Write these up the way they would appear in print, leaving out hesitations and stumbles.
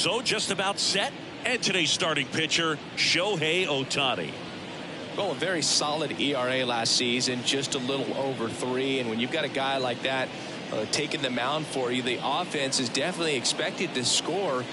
So just about set. And today's starting pitcher, Shohei Ohtani. Well, a very solid ERA last season, just a little over 3. And when you've got a guy like that taking the mound for you, the offense is definitely expected to score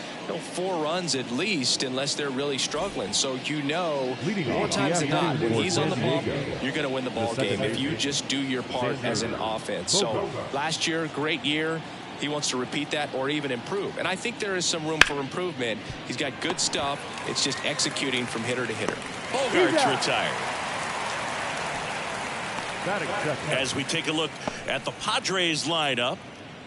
4 runs at least, unless they're really struggling. So more times than not, when he's on the ball, you're going to win the ball game if you just do your part as an offense. So last year, great year. He wants to repeat that or even improve. And I think there is some room for improvement. He's got good stuff. It's just executing from hitter to hitter. Bogart's retired. As we take a look at the Padres lineup,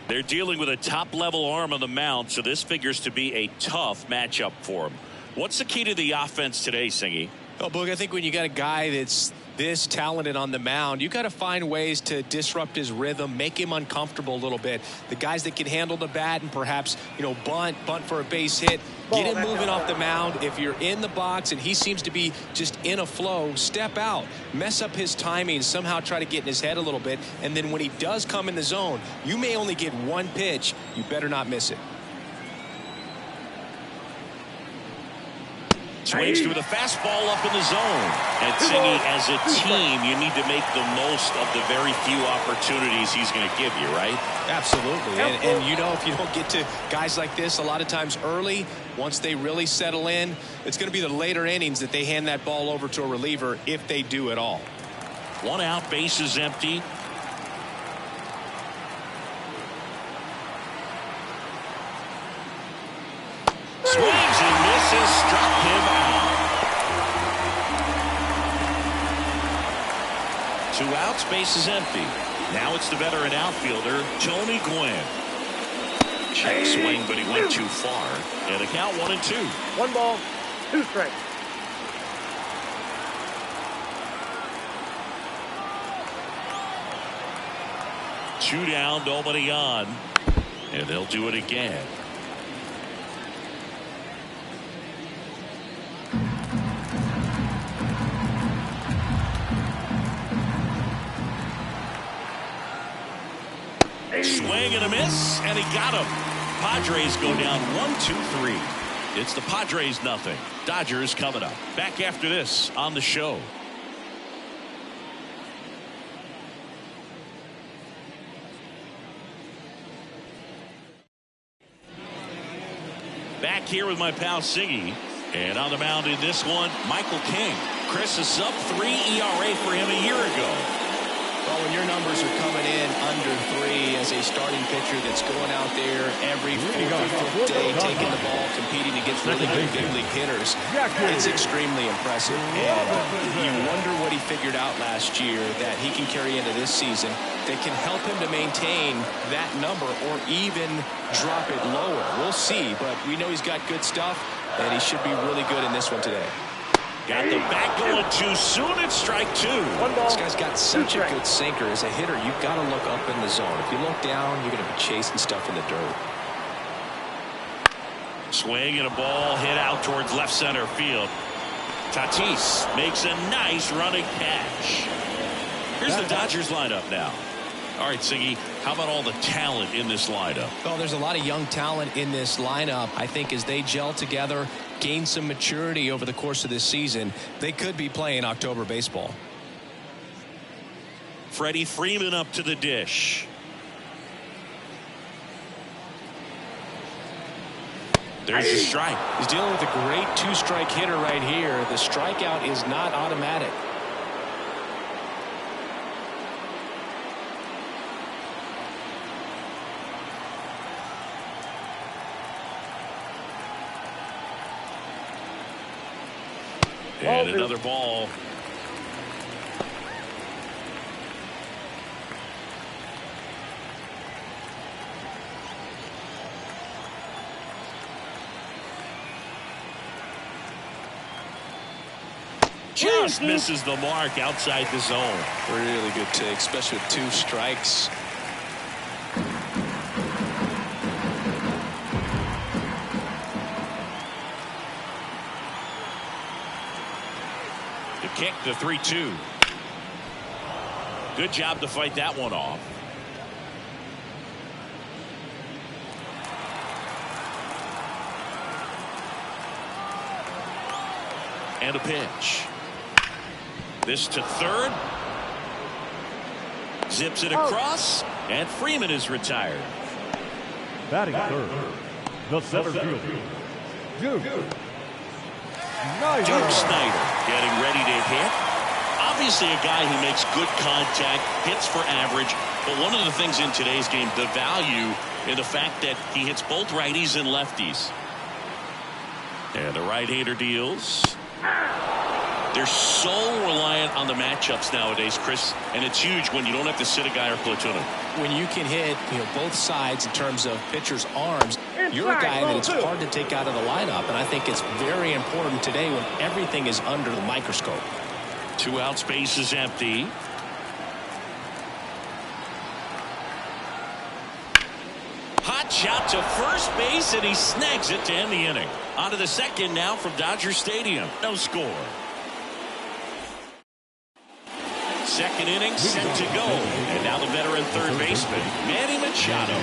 they're dealing with a top-level arm on the mound, so this figures to be a tough matchup for him. What's the key to the offense today, Singy? Oh, Boog, I think when you got a guy that's this talented on the mound, you got to find ways to disrupt his rhythm, make him uncomfortable a little bit. The guys that can handle the bat and perhaps, bunt for a base hit, get him moving off the mound. If you're in the box and he seems to be just in a flow, step out, mess up his timing, somehow try to get in his head a little bit. And then when he does come in the zone, you may only get one pitch. You better not miss it. Swings through the fastball up in the zone. And Singy, as a team, you need to make the most of the very few opportunities he's going to give you, right? Absolutely. And if you don't get to guys like this a lot of times early, once they really settle in, it's going to be the later innings that they hand that ball over to a reliever, if they do at all. 1 out, bases empty. Swings and misses, struck him out. 2 outs, bases empty. Now it's the veteran outfielder, Tony Gwynn. Check swing, but he went too far. And a count 1-2. 1 ball, 2 strikes. Two down, nobody on. And they'll do it again. Swing and a miss, and he got him. Padres go down 1-2-3. It's the Padres 0. Dodgers coming up. Back after this on the show. Back here with my pal Singy. And on the mound in this one, Michael King. Chris, a sub-3 ERA for him a year ago. Well, when your numbers are coming in under 3 as a starting pitcher that's going out there every 4th day, taking the ball, competing against really good big league hitters, it's extremely impressive. And you wonder what he figured out last year that he can carry into this season that can help him to maintain that number or even drop it lower. We'll see, but we know he's got good stuff, and he should be really good in this one today. Got the bat going too soon. It's strike 2. This guy's got such a good sinker. As a hitter, you've got to look up in the zone. If you look down, you're going to be chasing stuff in the dirt. Swing and a ball hit out towards left center field. Tatis makes a nice running catch. Here's the Dodgers lineup now. All right, Singy, how about all the talent in this lineup? Well, there's a lot of young talent in this lineup. I think as they gel together, gain some maturity over the course of this season, they could be playing October baseball. Freddie Freeman up to the dish. There's a strike. He's dealing with a great 2-strike hitter right here. The strikeout is not automatic. And another ball. Just misses the mark outside the zone. Really good take, especially with 2 strikes. The kick, the 3-2. Good job to fight that one off. And a pitch. This to third. Zips it across. And Freeman is retired. Batting third, the center fielder, Duke Snyder getting ready to hit. Obviously a guy who makes good contact, hits for average. But one of the things in today's game, the value in the fact that he hits both righties and lefties. And the right-hander deals. They're so reliant on the matchups nowadays, Chris, and it's huge when you don't have to sit a guy or platoon him. When you can hit both sides in terms of pitchers' arms, you're a guy that it's hard to take out of the lineup, and I think it's very important today when everything is under the microscope. 2 outs, base is empty. Hot shot to first base, and he snags it to end the inning. On to the second now from Dodger Stadium. No score. Second inning set to go. And now the veteran third baseman, Manny Machado.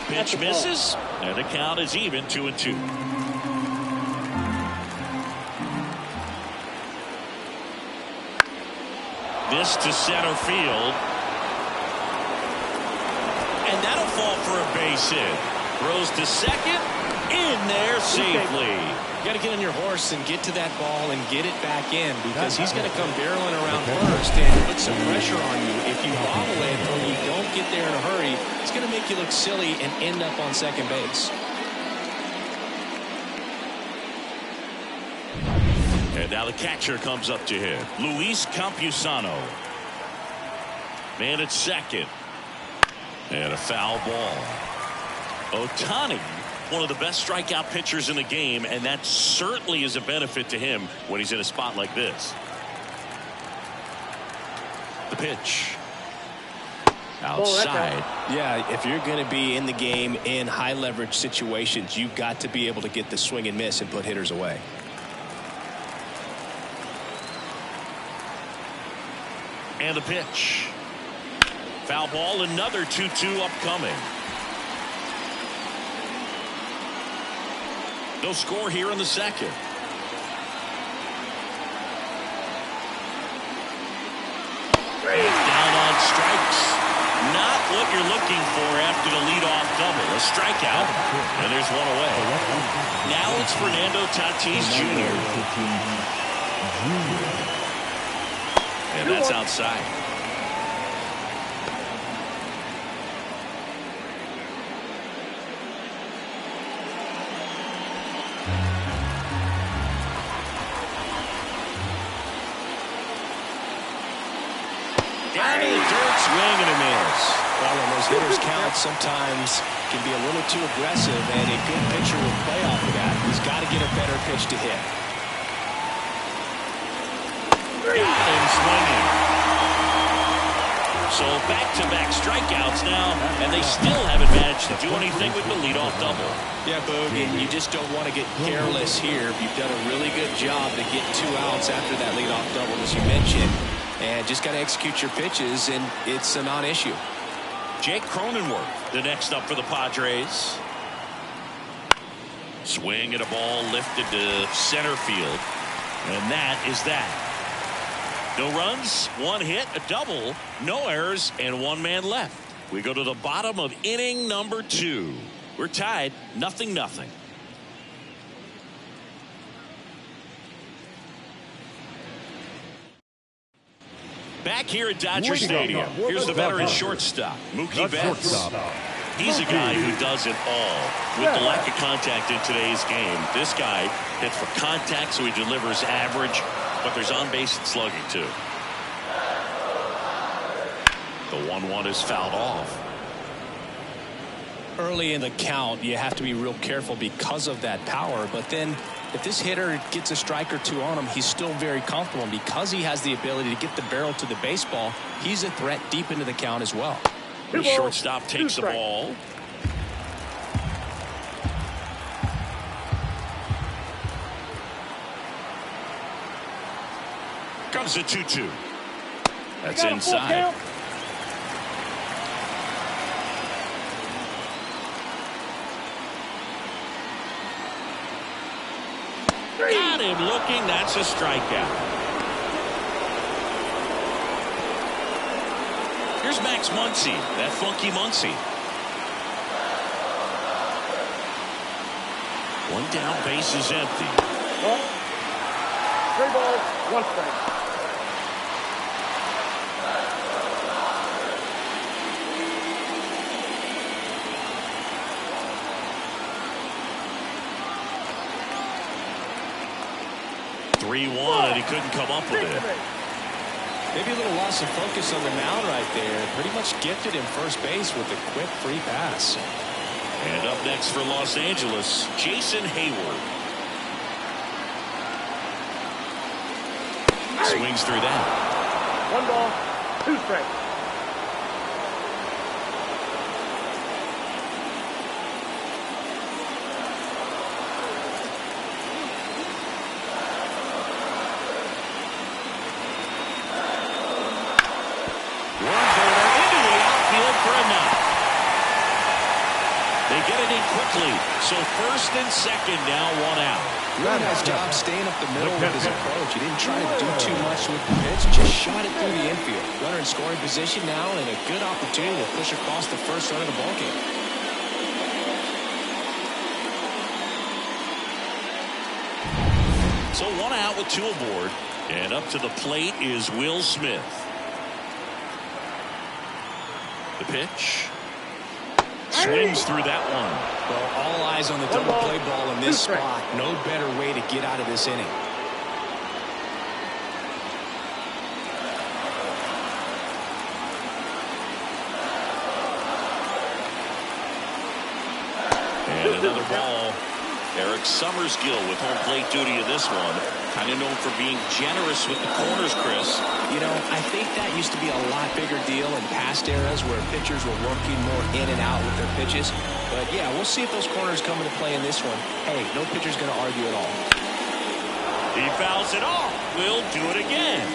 Pitch misses, and the count is even 2-2. This to center field. And that'll fall for a base hit. Throws to second. In there safely. You got to get on your horse and get to that ball and get it back in, because he's going to come barreling around first and put some pressure on you. If you bobble it or you don't get there in a hurry, it's going to make you look silly and end up on second base. And now the catcher comes up to him, Luis Campusano. Man at second. And a foul ball. Ohtani, one of the best strikeout pitchers in the game, and that certainly is a benefit to him when he's in a spot like this. The pitch. Outside. Yeah, if you're going to be in the game in high leverage situations, you've got to be able to get the swing and miss and put hitters away. And the pitch. Foul ball, another 2-2 upcoming. No score here in the second. Down on strikes. Not what you're looking for after the leadoff double. A strikeout, and there's one away. Now it's Fernando Tatis Jr. And that's outside. Down to the dirt, swing and a miss. Well, when those hitters count, sometimes can be a little too aggressive, and a good pitcher will play off of that. He's got to get a better pitch to hit. Got him swinging. So back-to-back strikeouts now, and they still haven't managed to do anything with the leadoff double. Yeah, Boog, and you just don't want to get careless here. You've done a really good job to get 2 outs after that leadoff double, as you mentioned, and just got to execute your pitches, and it's a non-issue. Jake Cronenworth, the next up for the Padres. Swing at a ball lifted to center field, and that is that. No runs, 1 hit, a double, no errors, and 1 man left. We go to the bottom of inning number 2. We're tied, 0-0. Back here at Dodger Stadium, here's the veteran shortstop, Mookie Betts. He's a guy who does it all. With the lack of contact in today's game, this guy hits for contact, so he delivers average, but there's on-base and slugging, too. The 1-1 is fouled off. Early in the count, you have to be real careful because of that power, but then if this hitter gets a strike or 2 on him, he's still very comfortable, and because he has the ability to get the barrel to the baseball, he's a threat deep into the count as well. The shortstop takes the ball. Comes a 2-2. That's inside. Got him looking. That's a strikeout. Here's Max Muncy, that funky Muncy. One down, base is empty. 3 balls, 1 strike. And he couldn't come up with it. Maybe a little loss of focus on the mound right there. Pretty much gifted him first base with a quick free pass. And up next for Los Angeles, Jason Hayward. Swings through that. 1 ball, 2 strikes. Quickly, so first and second now, 1 out. Really nice job staying up the middle with his approach. He didn't try to do too much with the pitch, just shot it through the infield. Runner in scoring position now, and a good opportunity to push across the first run of the ballgame. So 1 out with 2 aboard, and up to the plate is Will Smith. The pitch. Swings through that one. Well, all eyes on the double play ball in this spot. No better way to get out of this inning. And another ball. Eric Summerskill with home plate duty in this one. Kind of known for being generous with the corners, Chris. You know, I think that used to be a lot bigger deal in past eras where pitchers were working more in and out with their pitches. But yeah, we'll see if those corners come into play in this one. Hey, no pitcher's going to argue at all. He fouls it off. Will do it again.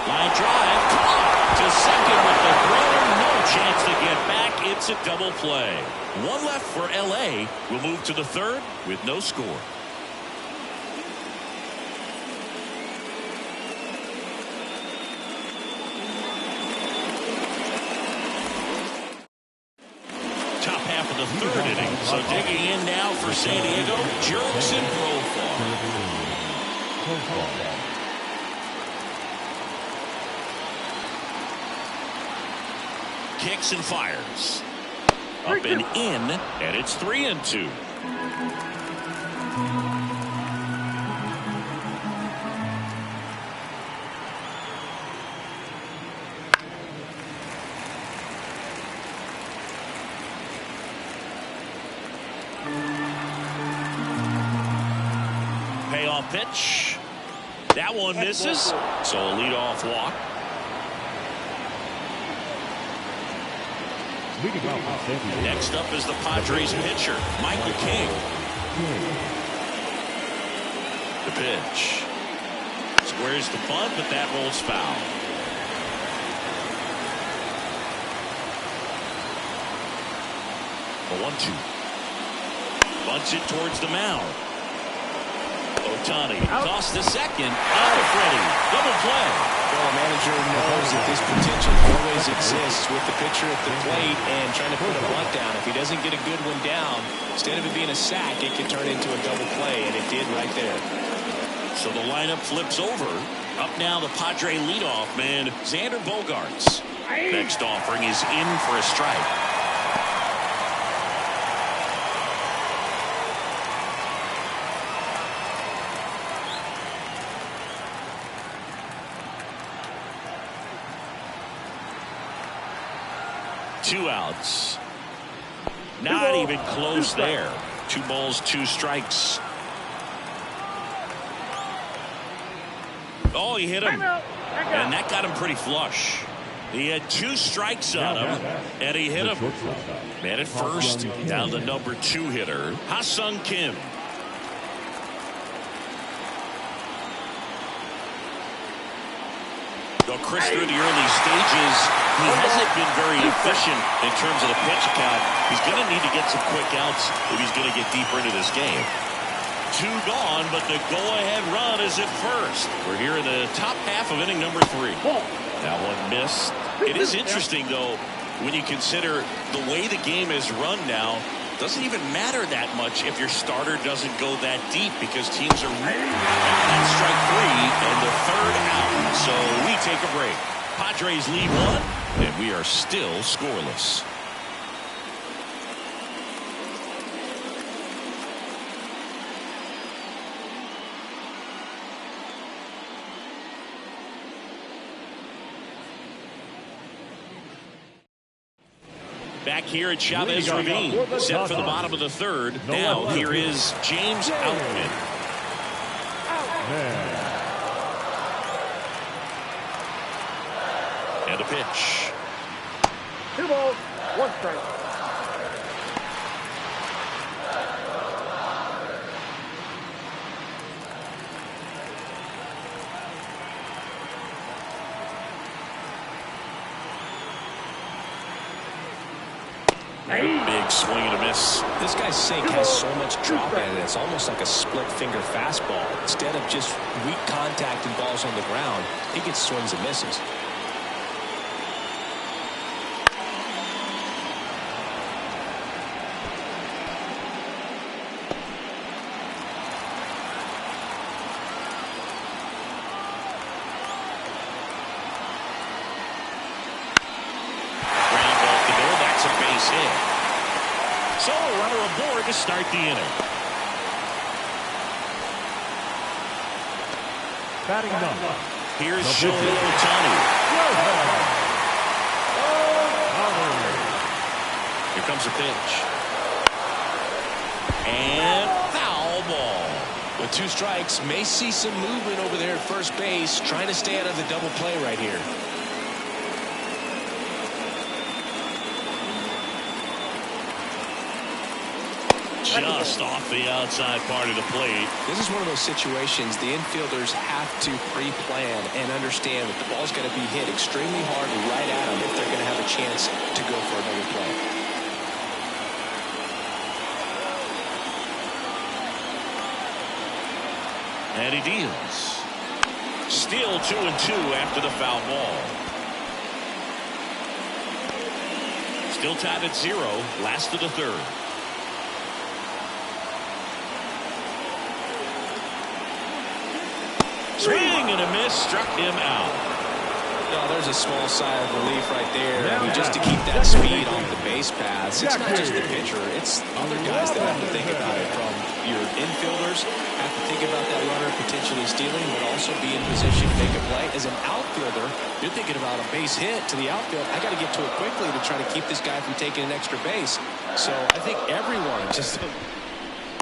Line drive, caught to second with the throw. No chance to get back. It's a double play. 1 left for LA. We'll move to the third with no score. Top half of the third inning. So digging in now for San Diego, Jerks and Profar. Kicks and fires. Up and in, and it's 3-2. Payoff pitch. That one misses, so a leadoff walk. Next up is the Padres pitcher, Michael King. The pitch. Squares the bunt, but that rolls foul. A 1-2. Bunts it towards the mound. Ohtani tossed to second. Out of Freddie. Double play. Well, a manager knows that this potential always exists with the pitcher at the plate and trying to put a bunt down. If he doesn't get a good one down, instead of it being a sack, it could turn into a double play, and it did right there. So the lineup flips over. Up now the Padre leadoff man, Xander Bogaerts. Next offering is in for a strike. Two outs. Not even close there. 2 balls, 2 strikes. Oh, he hit him. And that got him pretty flush. He had 2 strikes on him, and he hit him. Man at first, down the number 2 hitter, Ha-Sung Kim. Well, Chris, through the early stages, he hasn't been very efficient in terms of the pitch count. He's going to need to get some quick outs if he's going to get deeper into this game. 2 gone, but the go-ahead run is at first. We're here in the top half of inning number 3. That one missed. It is interesting, though, when you consider the way the game is run now. Doesn't even matter that much if your starter doesn't go that deep because teams are that's strike 3 and the 3rd out. So we take a break. Padres lead 1, and we are still scoreless. Back here at Chavez Ravine, set for the bottom of the 3rd. Now here is James Outman. And a pitch. 2 balls, 1 strike. Big swing and a miss. This guy's sink has so much drop in it. It's almost like a split finger fastball. Instead of just weak contact and balls on the ground, he gets swings and misses. So a runner aboard to start the inning. Batting number. Here's Shohei Ohtani. Here comes a pitch. And foul ball. With 2 strikes, may see some movement over there at first base, trying to stay out of the double play right here. Just off the outside part of the plate. This is one of those situations the infielders have to pre-plan and understand that the ball's going to be hit extremely hard right at them if they're going to have a chance to go for another play. And he deals. Still 2-2 after the foul ball. Still tied at 0. Last of the 3rd. Swing and a miss, struck him out. Oh, there's a small sigh of relief right there. I mean, just to keep that speed off the base paths. It's not just the pitcher. It's other guys that have to think about it. From your infielders, have to think about that runner potentially stealing, but also be in position to make a play. As an outfielder, you're thinking about a base hit to the outfield. I got to get to it quickly to try to keep this guy from taking an extra base. So I think everyone just...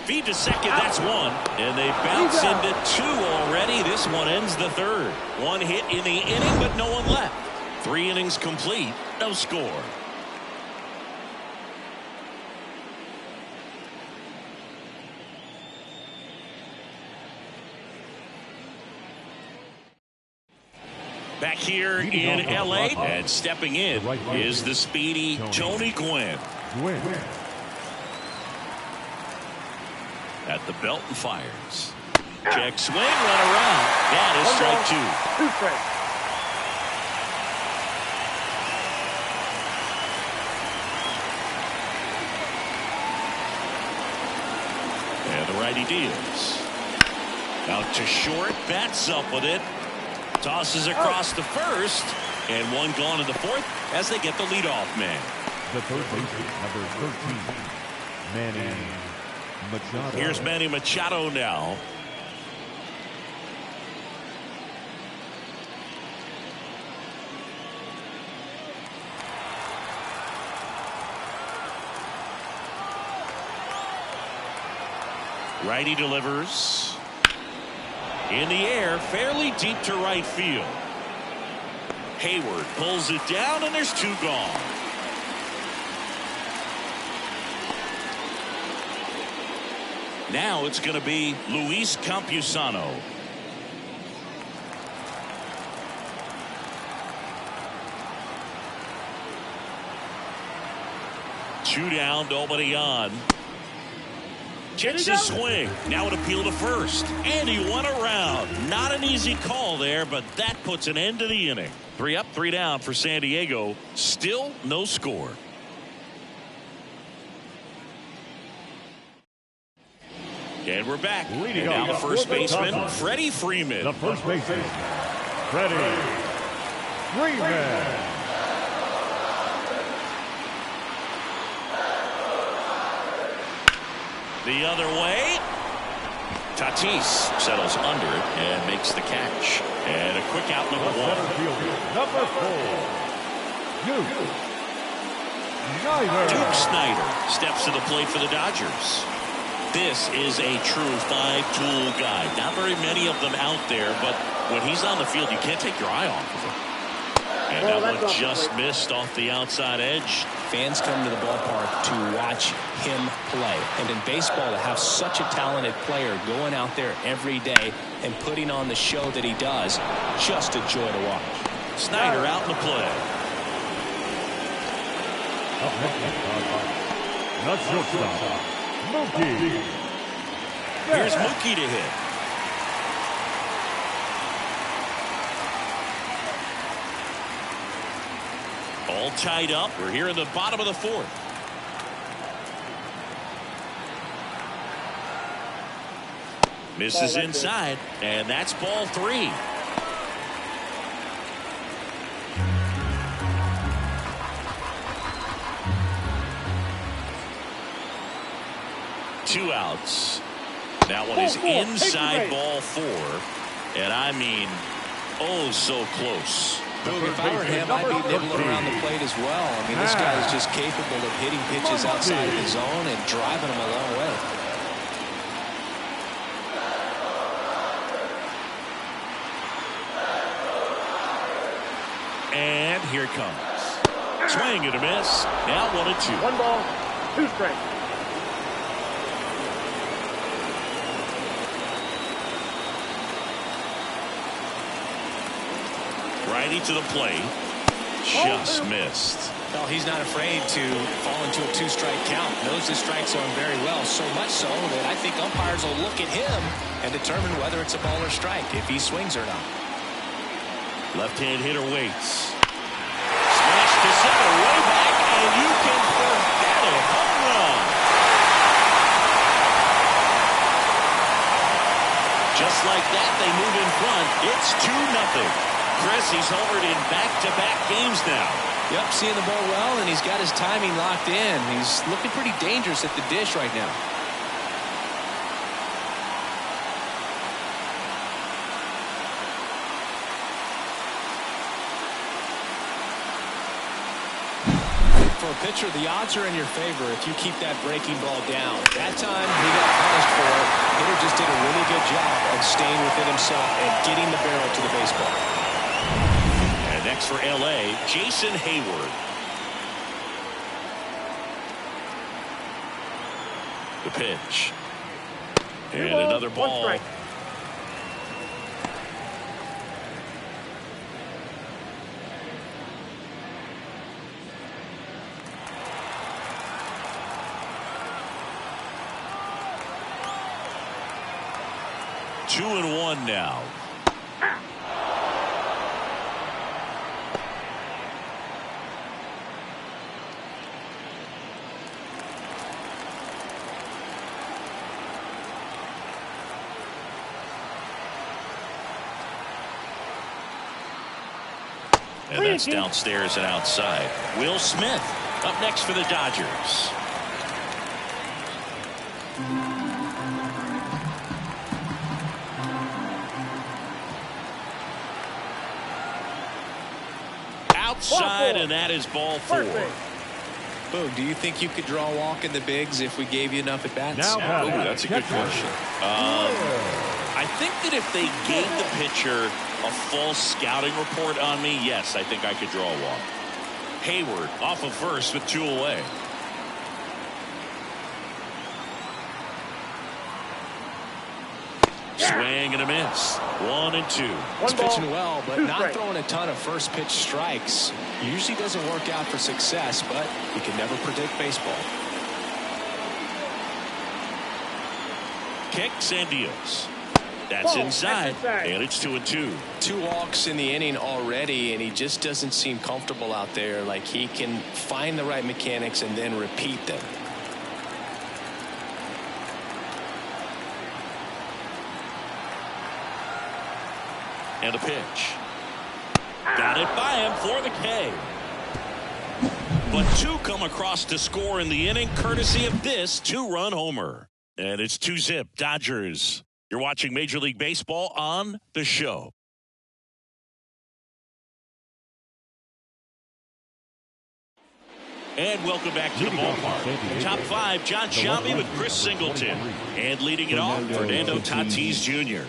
Feed to second, that's 1. And they bounce into 2 already. This one ends the 3rd. 1 hit in the inning, but no one left. 3 innings complete, no score. Back here in L.A. and stepping in is the speedy Tony Gwynn. At the belt and fires. Check swing, run around. That is strike 2. 2 strikes. And the righty deals. Out to short, bats up with it. Tosses across the first, and 1 gone in the 4th as they get the leadoff man. The third baseman, number 13, Manny Machado. Here's Manny Machado now. Righty delivers. In the air, fairly deep to right field. Hayward pulls it down, and there's 2 gone. Now it's going to be Luis Campusano. Two down, nobody on. Checks his swing. Now an appeal to first. And he won a round. Not an easy call there, but that puts an end to the inning. 3 up, 3 down for San Diego. Still no score. And we're back. Leading now the off first for the baseman, Padres. Freddie Freeman. The first baseman, Freddie Freeman. The other way. Tatis settles under it and makes the catch. And a quick out, number The one. center fielder, number 4, Duke Snider steps to the plate for the Dodgers. This is a true five-tool guy. Not very many of them out there, but when he's on the field, you can't take your eye off of him. And that one just missed off the outside edge. Fans come to the ballpark to watch him play. And in baseball, to have such a talented player going out there every day and putting on the show that he does, just a joy to watch. Snider out in the play. The shortstop, Mookie. Here's Mookie to hit. All tied up. We're here in the bottom of the fourth. Misses inside, and that's ball 3. Two outs. That one is inside ball 4. And I mean, oh, so close. If I were him, I'd be nibbling around the plate as well. I mean, this guy is just capable of hitting pitches outside of the zone and driving them a long way. And here it comes. Swing and a miss. Now 1-2. 1 ball, 2 strikes. Righty to the plate. Just missed. Well, he's not afraid to fall into a 2-strike count. Knows the strike zone very well, so much so that I think umpires will look at him and determine whether it's a ball or strike, if he swings or not. Left-hand hitter waits. Smash to center, way back, and you can forget it. Home run. Just like that, they move in front. It's 2-0. Chris, he's homered in back-to-back games now. Yep, seeing the ball well, and he's got his timing locked in. He's looking pretty dangerous at the dish right now. For a pitcher, the odds are in your favor if you keep that breaking ball down. That time, he got punished for it. Hitter just did a really good job of staying within himself and getting the barrel to the baseball. And next for L.A., Jason Hayward. The pitch. And another ball. Two and 1 now. And that's downstairs and outside. Will Smith up next for the Dodgers. Outside, and that is ball 4. Boog, do you think you could draw a walk in the bigs if we gave you enough at-bats? Now, That's a good question. I think that if they gave the pitcher a false scouting report on me, yes, I think I could draw a walk. Hayward off of first with 2 away. Swing and a miss. 1-2. He's One ball, pitching well, but two not strikes. throwing a ton of first pitch strikes. Usually doesn't work out for success, but you can never predict baseball. Kicks and deals. That's Ball. inside. That's inside. And it's 2-2. 2 walks in the inning already, and he just doesn't seem comfortable out there. Like he can find the right mechanics and then repeat them. And a pitch. Got it by him for the K. But 2 come across to score in the inning, courtesy of this 2-run homer. And it's 2-zip Dodgers. You're watching Major League Baseball on The Show. And welcome back to the ballpark. Top 5, John Sciambi with Chris Singleton. And leading it off, Fernando Tatis Jr.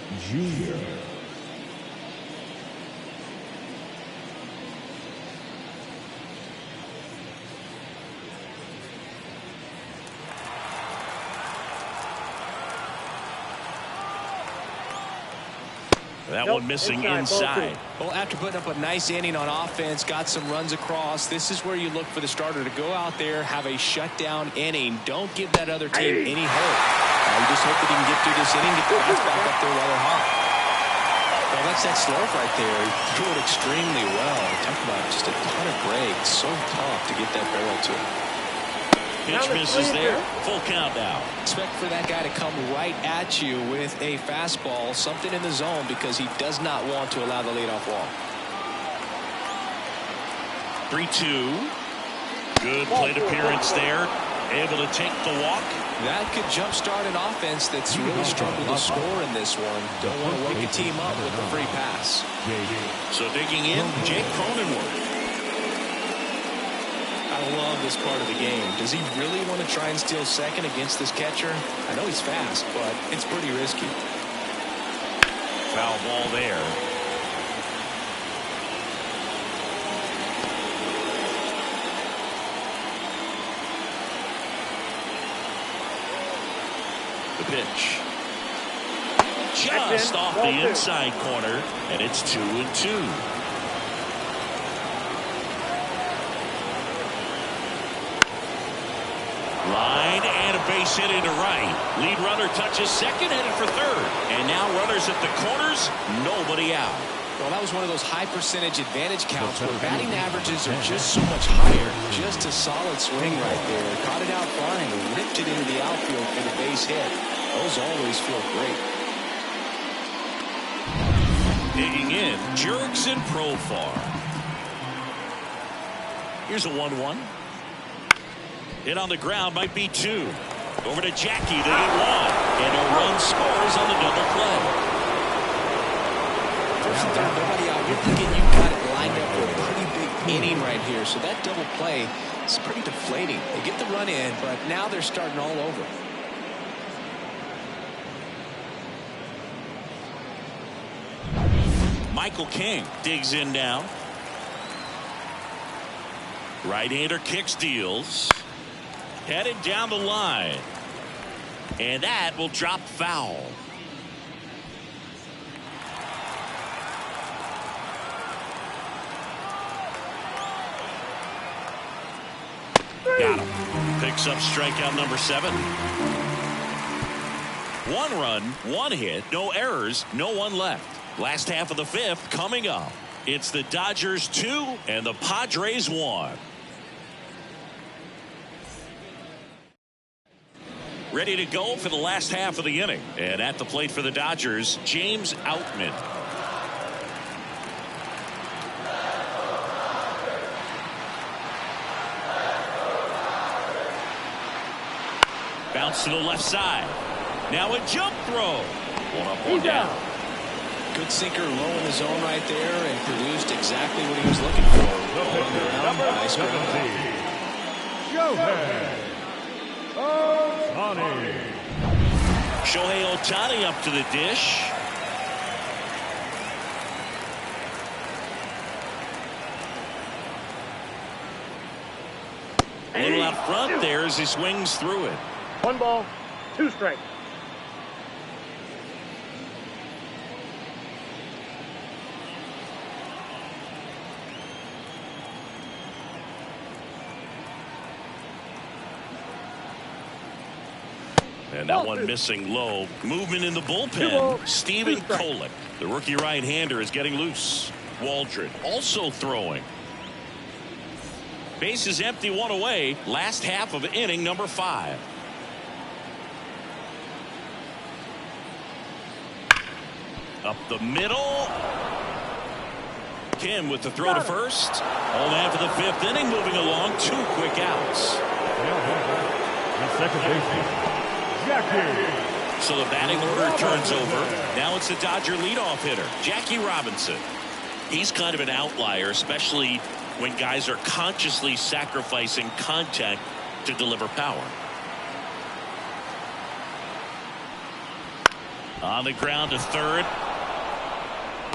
That one missing inside. Well, after putting up a nice inning on offense, got some runs across, this is where you look for the starter to go out there, have a shutdown inning. Don't give that other team any hope. You just hope that he can get through this inning, get the bats back up there while they're hot. Well, that's that slurve right there. He threw it extremely well. Talk about just a ton of breaks. So tough to get that barrel to him. Pitch misses there. Full count now. Expect for that guy to come right at you with a fastball, something in the zone, because he does not want to allow the leadoff walk. 3-2. Good plate appearance there. Able to take the walk. That could jumpstart an offense that's really struggled to score in this one. Don't want to wake a team up with a free pass. So digging in, Jake Cronenworth. I love this part of the game. Does he really want to try and steal second against this catcher? I know he's fast, but it's pretty risky. Foul ball there. The pitch. Just off the inside corner, and it's 2-2. Line and a base hit into right. Lead runner touches second, headed for third. And now runners at the corners, nobody out. Well, that was one of those high percentage advantage counts where batting averages are just so much higher. Just a solid swing right there. Caught it out fine, ripped it into the outfield for the base hit. Those always feel great. Digging in, Jurickson Profar. Here's a 1-1. Hit on the ground, might be 2. Over to Jackie to get 1. And a run scores on the double play. First and third, nobody out. You're thinking you've got it lined up for a pretty big inning right here. So that double play is pretty deflating. They get the run in, but now they're starting all over. Michael King digs in now. Right-hander kicks, deals. Headed down the line. And that will drop foul. Got him. Picks up strikeout number 7. 1 run, 1 hit, no errors, no one left. Last half of the 5th coming up. It's the Dodgers 2 and the Padres 1. Ready to go for the last half of the inning. And at the plate for the Dodgers, James Outman. Bounce to the left side. Now a jump throw. 1 up, 1 down. Good sinker low in the zone right there and produced exactly what he was looking for. Nice ground. Shohei Ohtani up to the dish. A little out front there as he swings through it. 1 ball, 2 strikes. And that one missing low. Movement in the bullpen. Steven Kolick, the rookie right-hander, is getting loose. Waldron also throwing. Base is empty, one away. Last half of inning number 5. Up the middle. Kim with the throw to first. Home after the 5th inning, moving along. 2 quick outs. The second baseman, Jackie. So the batting order turns over. Now it's the Dodger leadoff hitter, Jackie Robinson. He's kind of an outlier, especially when guys are consciously sacrificing contact to deliver power. On the ground to third.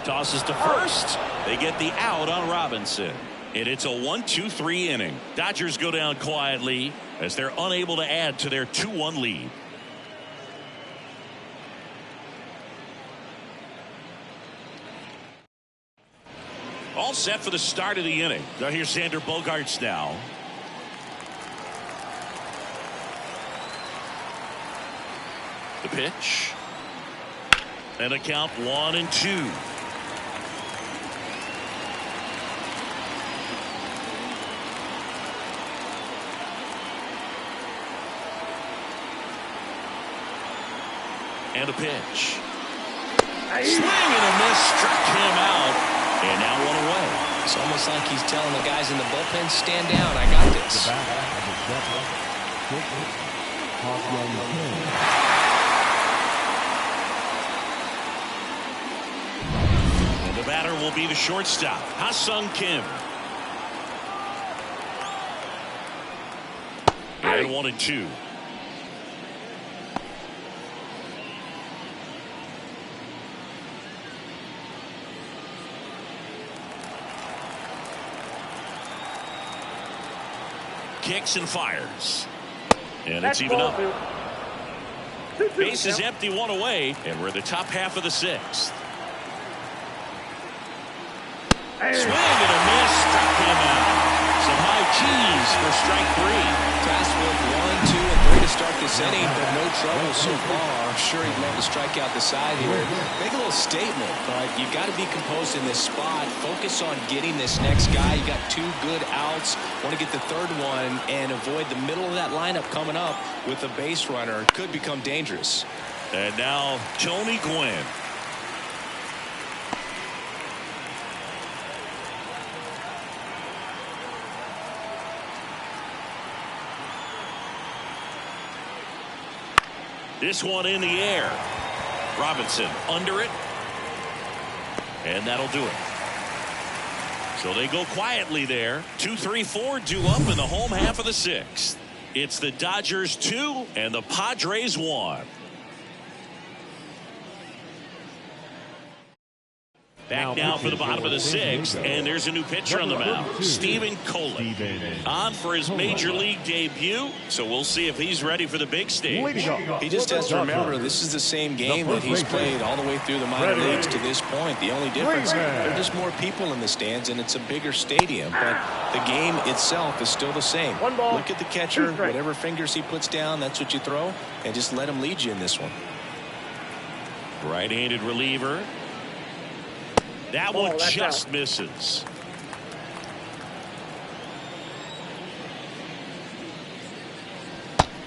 Tosses to first. They get the out on Robinson. And it's a 1-2-3 inning. Dodgers go down quietly as they're unable to add to their 2-1 lead. All set for the start of the inning. Now here's Xander Bogaerts now. The pitch. And a count 1-2. And a pitch. Swing and a miss, struck him out. And now 1 away. It's almost like he's telling the guys in the bullpen, stand down, I got this. And the batter will be the shortstop, Ha-Sung Kim. And 1-2. Kicks and fires. And it's even up. Base is empty, 1 away, and we're in the top half of the 6th. Swing and a miss, struck him out. Some high cheese for strike 3. Tasked with 1, 2, and 3 to start this inning, but no trouble so far. I'm sure he'd love to strike out the side here. Make a little statement, but you've got to be composed in this spot. Focus on getting this next guy. You got 2 good outs. Want to get the 3rd one and avoid the middle of that lineup coming up with a base runner. Could become dangerous. And now Tony Gwynn. This one in the air. Robinson under it. And that'll do it. So they go quietly there. 2, 3, 4 due up in the home half of the 6th. It's the Dodgers 2 and the Padres 1. Back now for the bottom of the 6th, and there's a new pitcher on the mound, Steven Kolick, on for his major league debut, so we'll see if he's ready for the big stage. He just has to remember this is the same game that he's played all the way through the minor leagues to this point. The only difference, there are just more people in the stands, and it's a bigger stadium, but the game itself is still the same. Look at the catcher, whatever fingers he puts down, that's what you throw, and just let him lead you in this one. Right-handed reliever. That one just misses.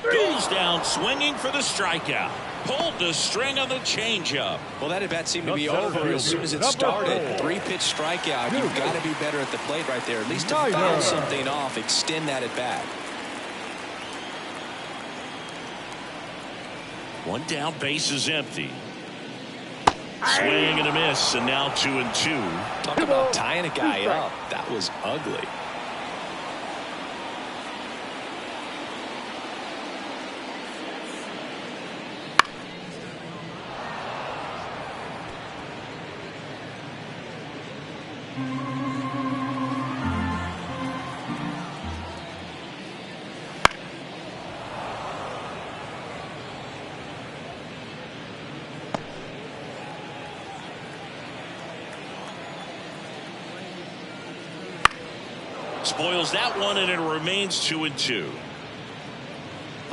Goes down swinging for the strikeout. Pulled the string on the changeup. Well, that at bat seemed to be over as soon as it started. 3-pitch strikeout. You've got to be better at the plate right there. At least to foul something off, extend that at bat. One down, base is empty. Swing and a miss, and now 2-2. Talk about tying a guy up. That was ugly. Spoils that one, and it remains 2-2.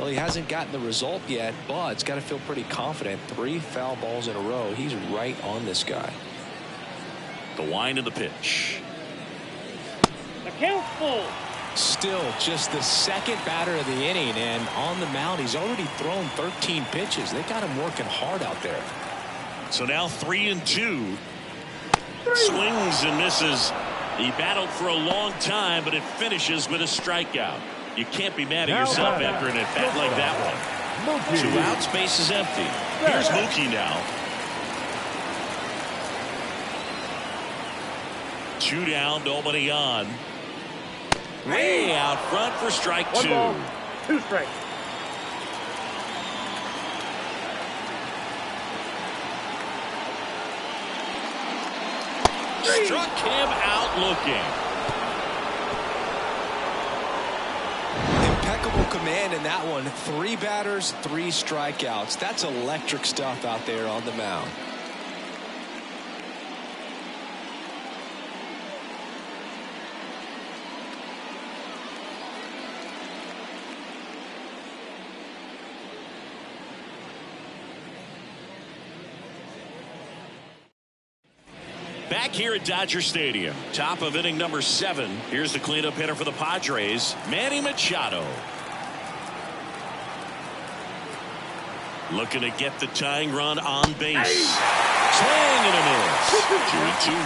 Well, he hasn't gotten the result yet, but it's got to feel pretty confident. 3 foul balls in a row. He's right on this guy. The wind of the pitch. The count's full. Still just the second batter of the inning, and on the mound he's already thrown 13 pitches. They got him working hard out there. So now 3-2. Swings and misses. He battled for a long time, but it finishes with a strikeout. You can't be mad at yourself after an at-bat like that one. 2 outs, base is empty. Here's Mookie now. 2 down, nobody on. Way out front for strike 2. 1 ball, 2 strikes. Struck him out looking. Impeccable command in that one. 3 batters, 3 strikeouts. That's electric stuff out there on the mound. Back here at Dodger Stadium, top of inning number 7. Here's the cleanup hitter for the Padres, Manny Machado. Looking to get the tying run on base. Swing and a miss. 2-2.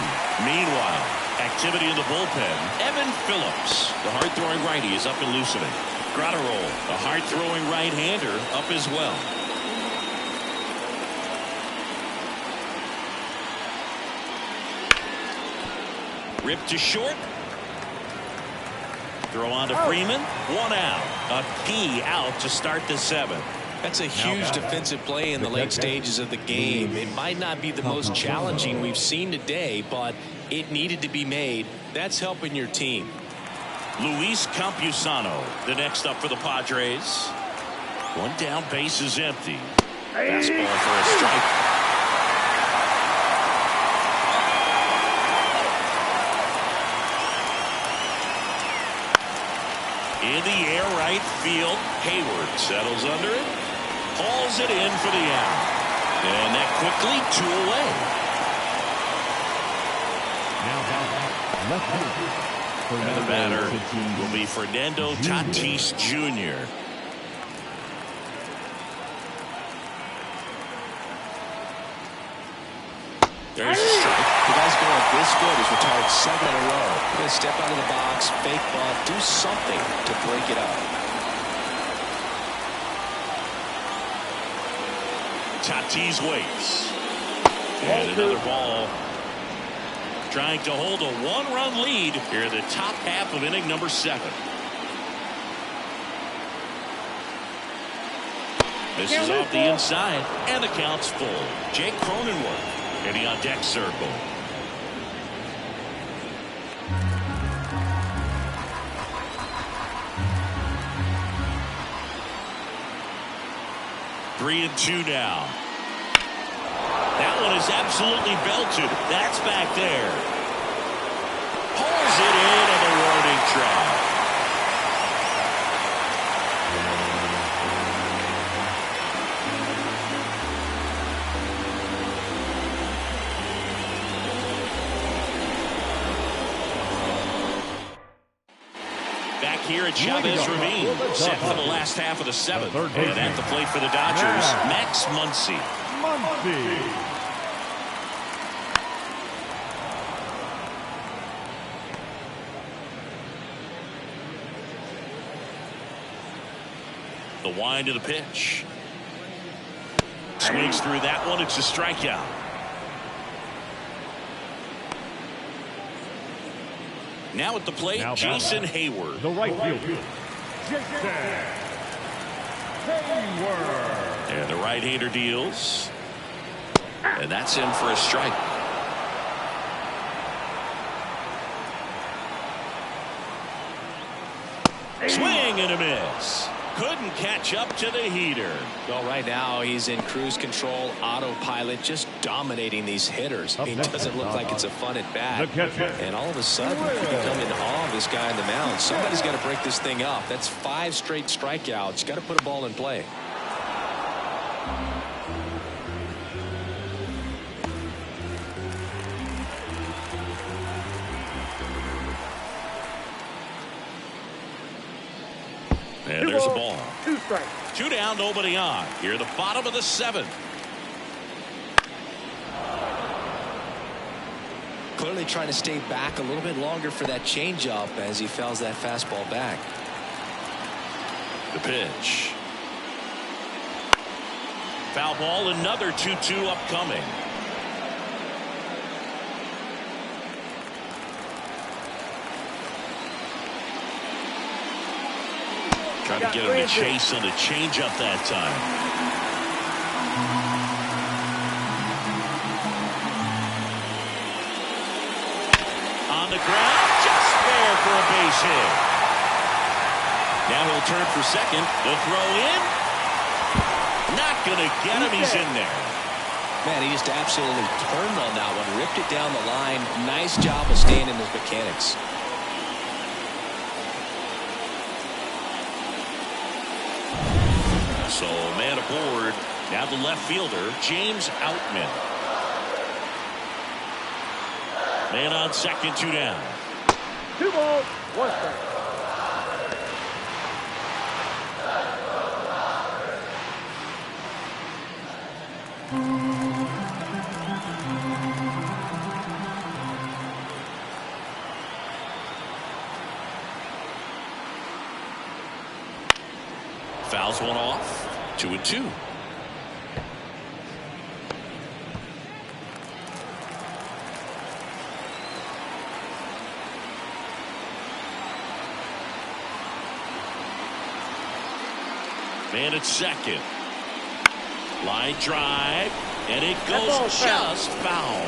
Meanwhile, activity in the bullpen. Evan Phillips, the hard-throwing righty, is up and loosening. Gratterol, the hard-throwing right-hander, up as well. Ripped to short. Throw on to Freeman. 1 out. A key out to start the 7th. That's a huge defensive play in the late stages of the game. It might not be the most challenging we've seen today, but it needed to be made. That's helping your team. Luis Campusano, the next up for the Padres. 1 down, base is empty. Fastball for a strike. In the air, right field. Hayward settles under it. Hauls it in for the out. And that quickly 2 away. And the batter will be Fernando Tatis Jr. There's a strike. The guy's going this good. He's retired 7 in a row. He's going to step out of the box, fake bunt, do something to break it up. Tatis waits. And another ball. Trying to hold a 1-run lead here in the top half of inning number 7. This is off the inside, and the count's full. Jake Cronenworth hitting on deck circle. Three and 2 now. That one is absolutely belted. That's back there. Pulls it in on the warning track. Back here at Chavez Ravine, set for the last half of the 7th. And at the plate for the Dodgers, Max Muncy. The wind of the pitch. Swings through that one. It's a strikeout. Now at the plate, Jason Hayward. The right fielder, Jason Hayward. And the right-hander deals. And that's in for a strike. Swing and a miss. couldn't catch up to the heater. Well, right now he's in cruise control, autopilot, just dominating these hitters. I mean, it doesn't look like it's a fun at bat. And all of a sudden, you become in awe of this guy on the mound. Somebody's got to break this thing up. That's 5 straight strikeouts. Got to put a ball in play. And there's a ball. 2 strikes. 2 down, nobody on. Here, the bottom of the 7th. Clearly trying to stay back a little bit longer for that changeup as he fouls that fastball back. The pitch. Foul ball, another 2-2 upcoming. Trying to get him to chase on the changeup that time. On the ground, just there for a base hit. Now he'll turn for second. The throw in. Not going to get him. He's in there. Man, he just absolutely turned on that one. Ripped it down the line. Nice job of staying in his mechanics. So man aboard. Now the left fielder, James Outman. Man on second, 2 down. 2 balls, 1 strike. Fouls one off. 2-2. Man at second. Line drive, and it goes just foul.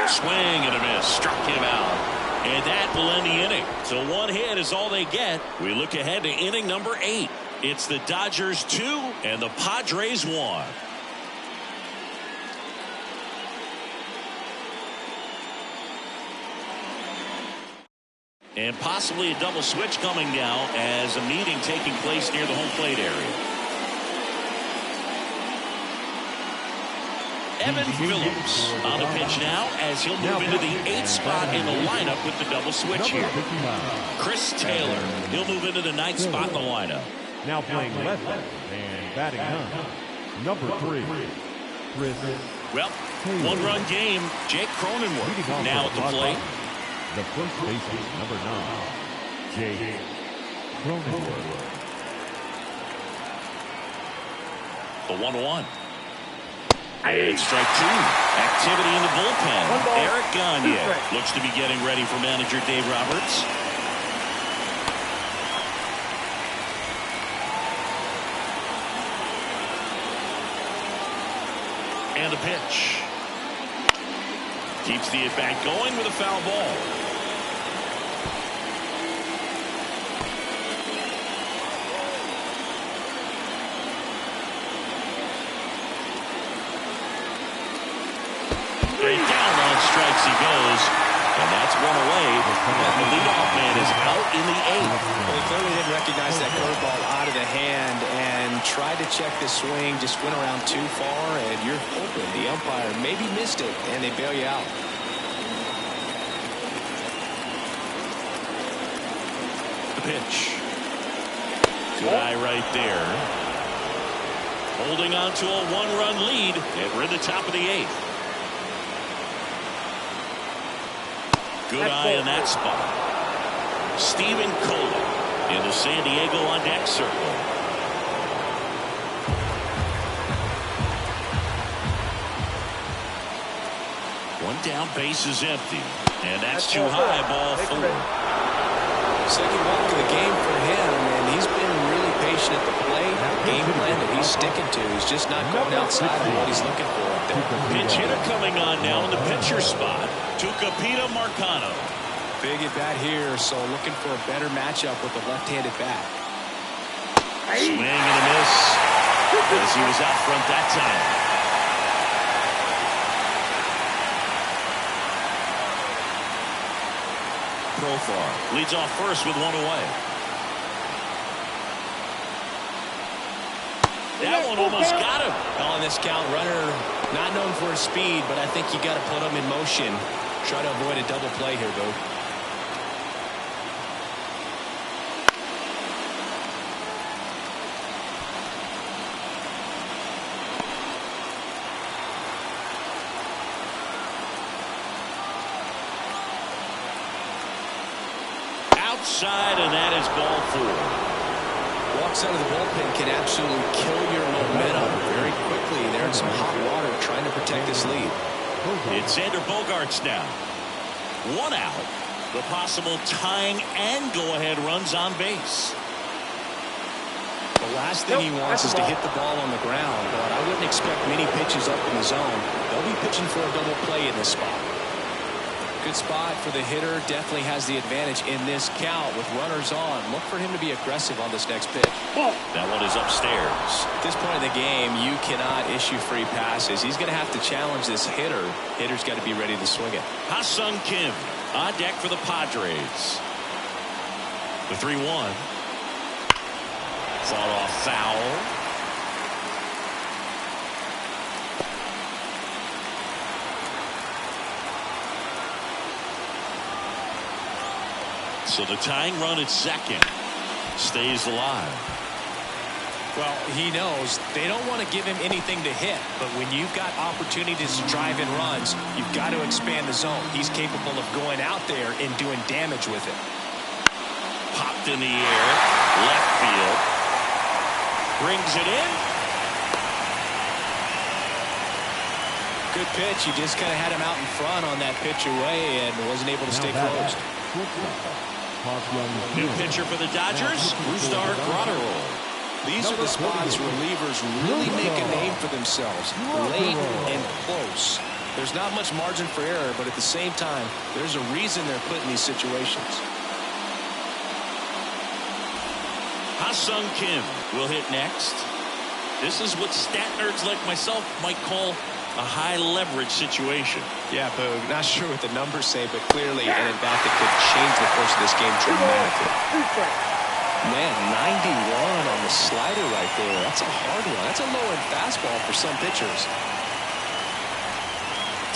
Swing and a miss. Struck him out. And that will end the inning. So 1 hit is all they get. We look ahead to inning number 8. It's the Dodgers 2 and the Padres 1. And possibly a double switch coming now as a meeting taking place near the home plate area. Evan Phillips on the pitch now as he'll move into the 8th spot in the lineup with the double switch here. Chris Taylor, he'll move into the 9th spot in the lineup. Now playing left and batting number 3, Chris. Well, 1-run game. Jake Cronenworth now at the plate. The first baseman, number 9, Jake Cronenworth. The 1-1. And strike 2. Activity in the bullpen. Eric Gagne looks to be getting ready for manager Dave Roberts. And the pitch. Keeps the at-bat going with a foul ball. And down on strikes he goes. And that's one away. And the leadoff man is out in the 8th. Well, he clearly didn't recognize that curveball out of the hand and tried to check the swing. Just went around too far, and you're hoping the umpire maybe missed it, and they bail you out. The pitch. Good eye right there. Holding on to a 1-run lead. And we're in the top of the 8th. Good eye in that spot. Stephen Kohler in the San Diego on deck circle. One down, base is empty. And that's too high, ball 4. Second walk of the game for him, and he's been really patient position at the plate, the game plan that he's sticking to. He's just not going outside of what he's looking for up there. Pinch hitter coming on now in the pitcher spot. Tucupita Marcano. Big at bat here, so looking for a better matchup with the left-handed bat. Swing and a miss as he was out front that time. Profar leads off first with one away. That one almost got him. On this count, runner not known for his speed, but I think you got to put him in motion. Try to avoid a double play here, Boo. Outside, and that is ball 4. Walks out of the bullpen can absolutely kill your momentum very quickly. They're in some hot water trying to protect this lead. It's Xander Bogaerts now. One out. The possible tying and go-ahead runs on base. The last thing he wants is to hit the ball on the ground, but I wouldn't expect many pitches up in the zone. They'll be pitching for a double play in this spot. Good spot for the hitter. Definitely has the advantage in this count with runners on. Look for him to be aggressive on this next pitch. That one is upstairs. At this point in the game, you cannot issue free passes. He's going to have to challenge this hitter. Hitter's got to be ready to swing it. Ha-Sung Kim on deck for the Padres. The 3-1. Fought off foul. So the tying run at second stays alive. Well, he knows they don't want to give him anything to hit, but when you've got opportunities to drive in runs, you've got to expand the zone. He's capable of going out there and doing damage with it. Popped in the air, left field, brings it in. Good pitch. You just kind of had him out in front on that pitch away and wasn't able to stay close. New pitcher for the Dodgers, Brusdar Graterol. These are the spots relievers really make a name for themselves. Late and close. There's not much margin for error, but at the same time, there's a reason they're put in these situations. Ha-Sung Kim will hit next. This is what stat nerds like myself might call a high leverage situation. Yeah, Boog, not sure what the numbers say, but clearly an at-bat that could change the course of this game dramatically. Man, 91 on the slider right there. That's a hard one. That's a low-end fastball for some pitchers.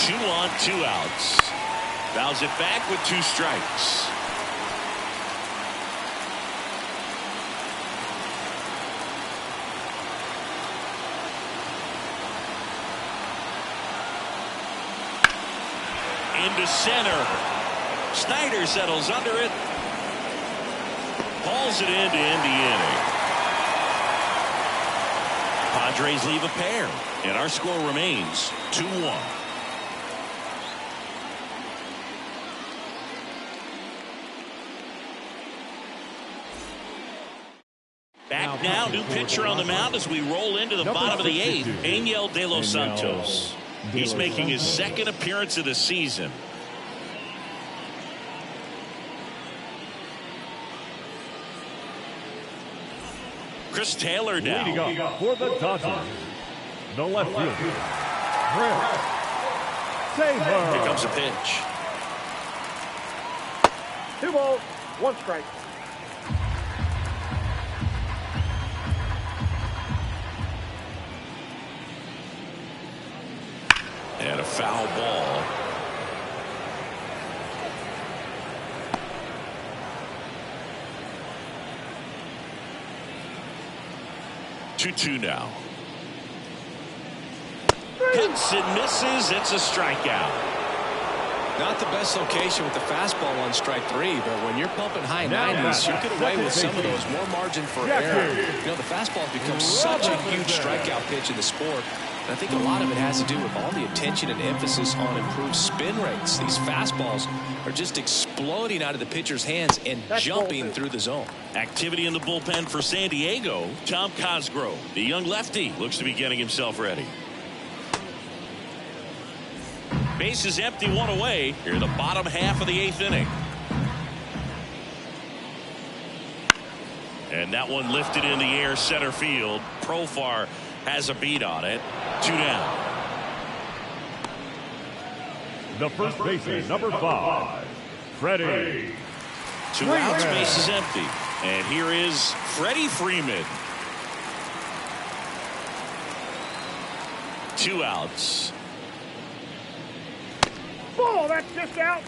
2 on, 2 outs. Fouls it back with 2 strikes. Into center. Snyder settles under it. Hauls it in to end the inning. Padres leave a pair, and our score remains 2-1. Back now, new pitcher on the mound as we roll into the bottom of the 8th. Angel De Los Santos. He's making his second appearance of the season. Chris Taylor now. Leading up for the Dodgers, the left fielder, Taylor. Here comes a pitch. 2 balls, 1 strike. And a foul ball. Two now. Hits and misses. It's a strikeout. Not the best location with the fastball on strike 3, but when you're pumping high 90s, you get away with some of those. More margin for error. You know, the fastball has become such a huge strikeout pitch in the sport. I think a lot of it has to do with all the attention and emphasis on improved spin rates. These fastballs are just exploding out of the pitcher's hands and jumping through the zone. Activity in the bullpen for San Diego. Tom Cosgrove, the young lefty, looks to be getting himself ready. Base is empty, one away. Here in the bottom half of the 8th inning. And that one lifted in the air center field. Profar has a beat on it. 2 down. The first baseman, number 5, Freddie. 2 outs, base is empty. And here is Freddie Freeman. 2 outs. Ball, that's just out.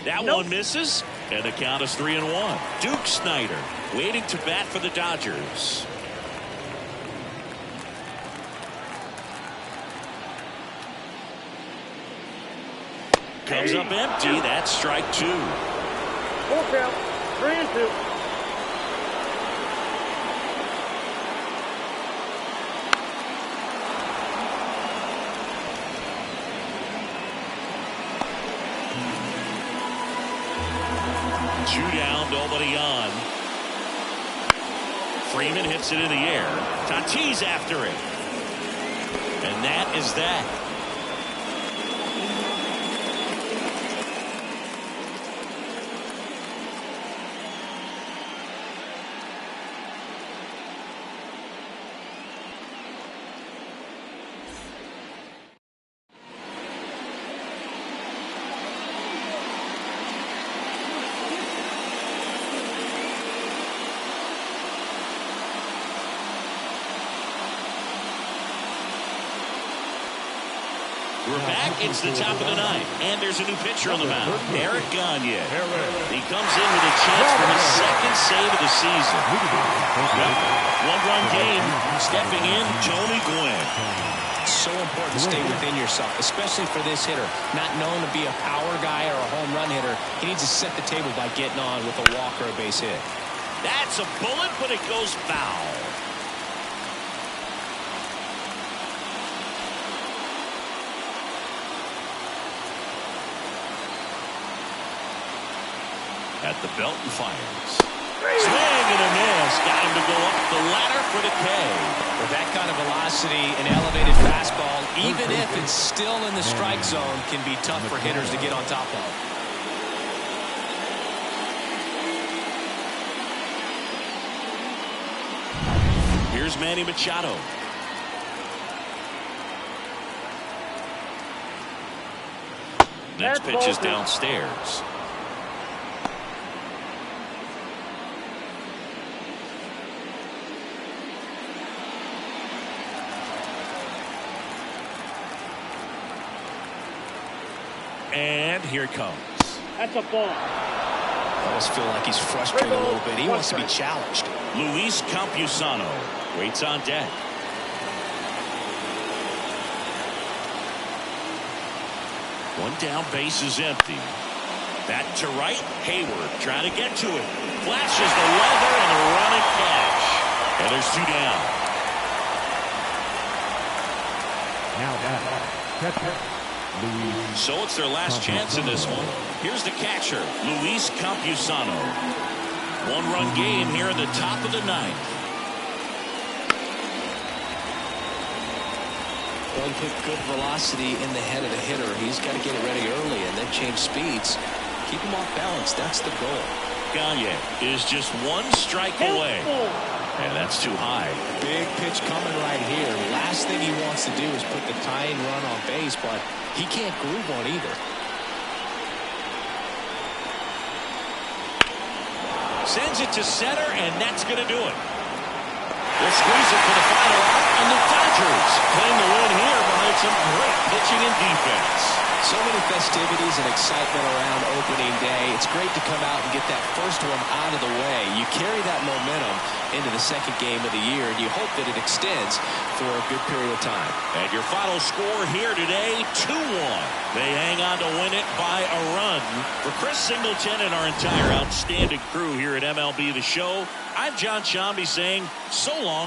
That one misses, and the count is 3-1. Duke Snider waiting to bat for the Dodgers. Comes up empty. That's strike 2. Full count, 3-2. Two down, nobody on. Freeman hits it in the air. Tatis after it. And that is that. We're back. It's the top of the 9th, and there's a new pitcher on the mound, Eric Gagne. He comes in with a chance for his 2nd save of the season. Yep. 1-run game. Stepping in, Tony Gwynn. So important to stay within yourself, especially for this hitter. Not known to be a power guy or a home run hitter. He needs to set the table by getting on with a walk or a base hit. That's a bullet, but it goes foul. At the belt and fires. Swing and a miss. Got him to go up the ladder for the K. With that kind of velocity, an elevated fastball, even if it's still in the strike zone, can be tough for hitters to get on top of. Here's Manny Machado. Next pitch is downstairs. And here it comes. That's a ball. I almost feel like he's frustrated a little bit. He wants to be challenged. Luis Campusano waits on deck. One down, base is empty. Back to right, Hayward trying to get to it. Flashes the leather and a running catch. And there's 2 down. Now back, catcher. So it's their last chance in this one. Here's the catcher, Luis Campusano. 1-run game here at the top of the 9th. Well, he put good velocity in the head of the hitter. He's got to get it ready early and then change speeds. Keep him off balance. That's the goal. Gagne is just 1 strike away. And that's too high. Big pitch coming right here. Last thing he wants to do is put the tying run on base, but he can't groove one either. Sends it to center, and that's going to do it. They'll squeeze it for the final out, and the Dodgers claim the win here behind some great pitching and defense. So many festivities and excitement around opening day. It's great to come out and get that first one out of the way. You carry that momentum into the second game of the year, and you hope that it extends for a good period of time. And your final score here today, 2-1. They hang on to win it by a run. For Chris Singleton and our entire outstanding crew here at MLB The Show, I'm John Shambi saying so long.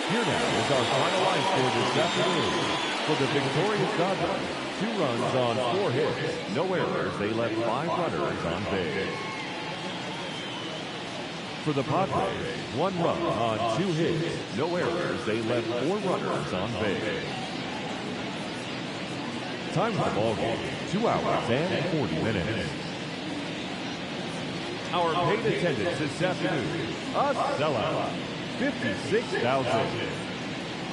Here now is our final line score this afternoon. For the victorious Dodgers, 2 runs on 4 hits, no errors. They left 5 runners on base. For the Padres, 1 run on 2 hits, no errors. They left 4 runners on base. Time of the ball game, 2 hours and 40 minutes. Our paid attendance this afternoon, a sellout. 56,000.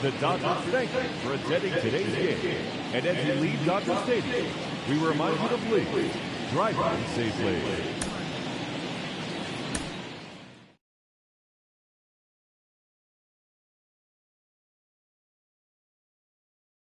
The Dodgers thank you for attending today's game. And as you leave Dodger Stadium, we remind you to please drive home safely.